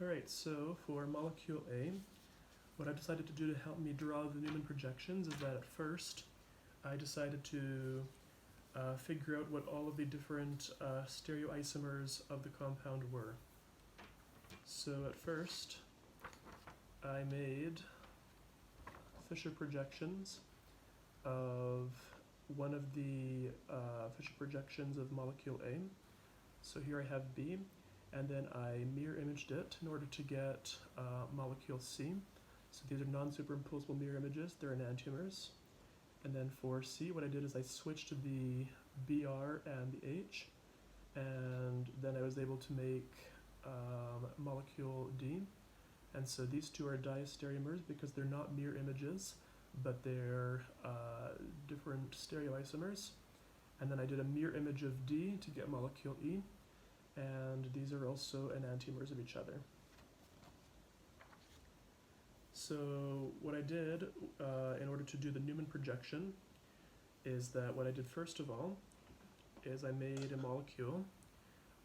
Alright, so for molecule A, what I decided to do to help me draw the Newman projections is that at first I decided to figure out what all of the different stereoisomers of the compound were. So at first I made Fisher projections of one of the Fisher projections of molecule A. So here I have B, and then I mirror imaged it in order to get molecule C. So these are non-superimposable mirror images, they're enantiomers. And then for C, what I did is I switched to the BR and the H, and then I was able to make molecule D. And so these two are diastereomers because they're not mirror images, but they're different stereoisomers. And then I did a mirror image of D to get molecule E, and these are also enantiomers of each other. So what I did in order to do the Newman projection is that what I did first of all is I made a molecule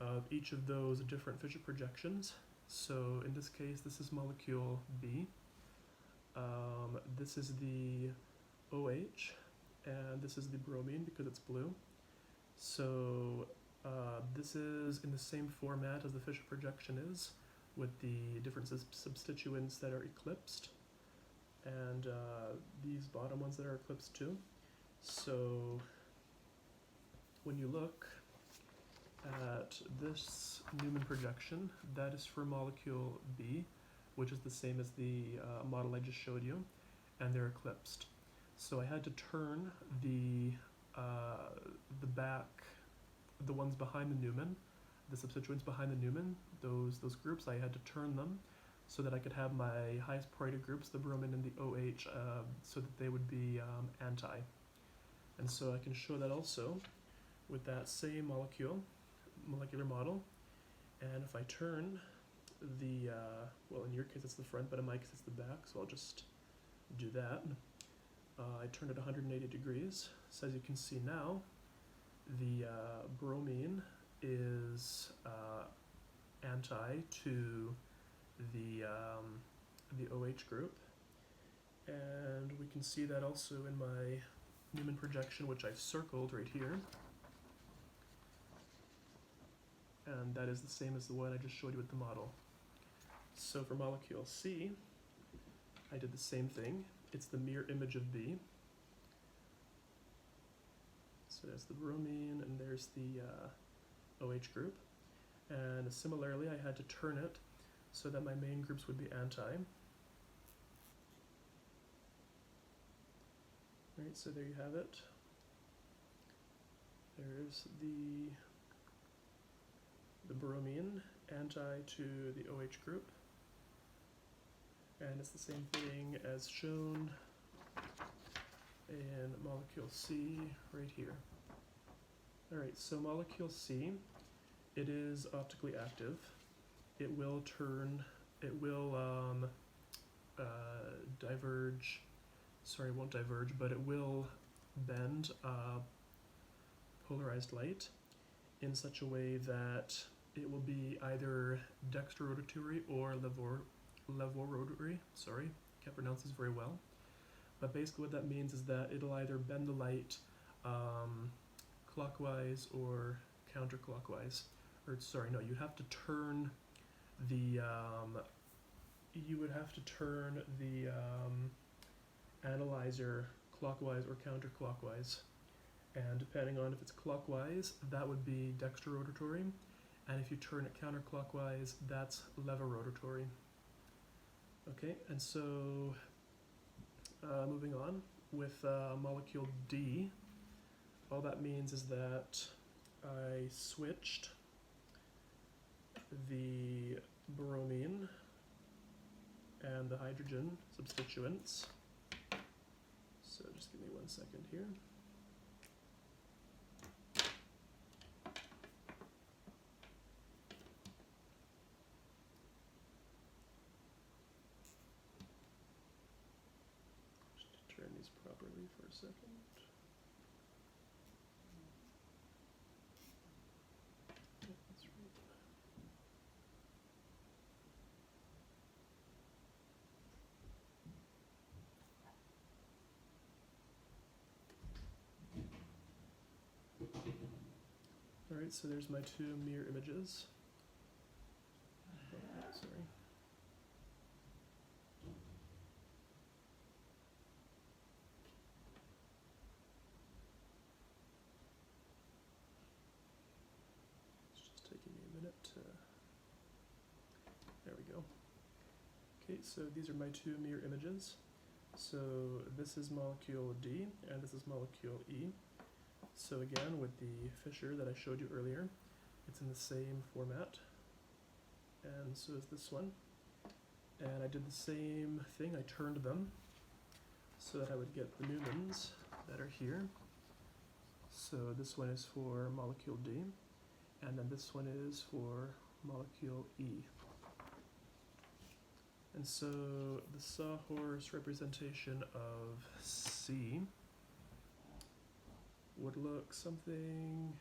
of each of those different Fisher projections. So in this case, this is molecule B. This is the OH, and this is the bromine because it's blue. So this is in the same format as the Fisher projection is, with the different substituents that are eclipsed, and these bottom ones that are eclipsed too. So when you look at this Newman projection, that is for molecule B, which is the same as the model I just showed you, and they're eclipsed. So I had to turn the ones behind the Newman, the substituents behind the Newman, those groups, I had to turn them so that I could have my highest priority groups, the bromine and the OH, so that they would be anti. And so I can show that also with that same molecular model. And if I turn the, well, in your case it's the front, but in my case it's the back, so I'll just do that. I turn it 180 degrees, so as you can see now, the bromine is anti to the OH group, and we can see that also in my Newman projection, which I've circled right here, and that is the same as the one I just showed you with the model. So for molecule C, I did the same thing. It's the mirror image of B. So there's the bromine and there's the OH group. And similarly, I had to turn it so that my main groups would be anti. Right, so there you have it. There's the bromine anti to the OH group. And it's the same thing as shown in molecule C right here. Alright, so molecule C, it is optically active. It will diverge, sorry, it won't diverge, but it will bend polarized light in such a way that it will be either dextrorotatory or levorotatory, sorry, can't pronounce this very well. But basically what that means is that it'll either bend the light clockwise or counterclockwise. Or sorry, no, you'd have to turn the analyzer clockwise or counterclockwise. And depending on if it's clockwise, that would be dextrorotatory, and if you turn it counterclockwise, that's levorotatory. Okay, and so moving on with molecule D, all that means is that I switched the bromine and the hydrogen substituents. So just give me 1 second here. Just to turn these properly for a second. That's right. Alright, so there's my two mirror images. Oh, sorry. It's just taking me a minute to... There we go. Okay, so these are my two mirror images. So this is molecule D, and this is molecule E. So again, with the fissure that I showed you earlier, it's in the same format, and so is this one. And I did the same thing, I turned them so that I would get the Newmans that are here. So this one is for molecule D, and then this one is for molecule E. And so the sawhorse representation of C would look something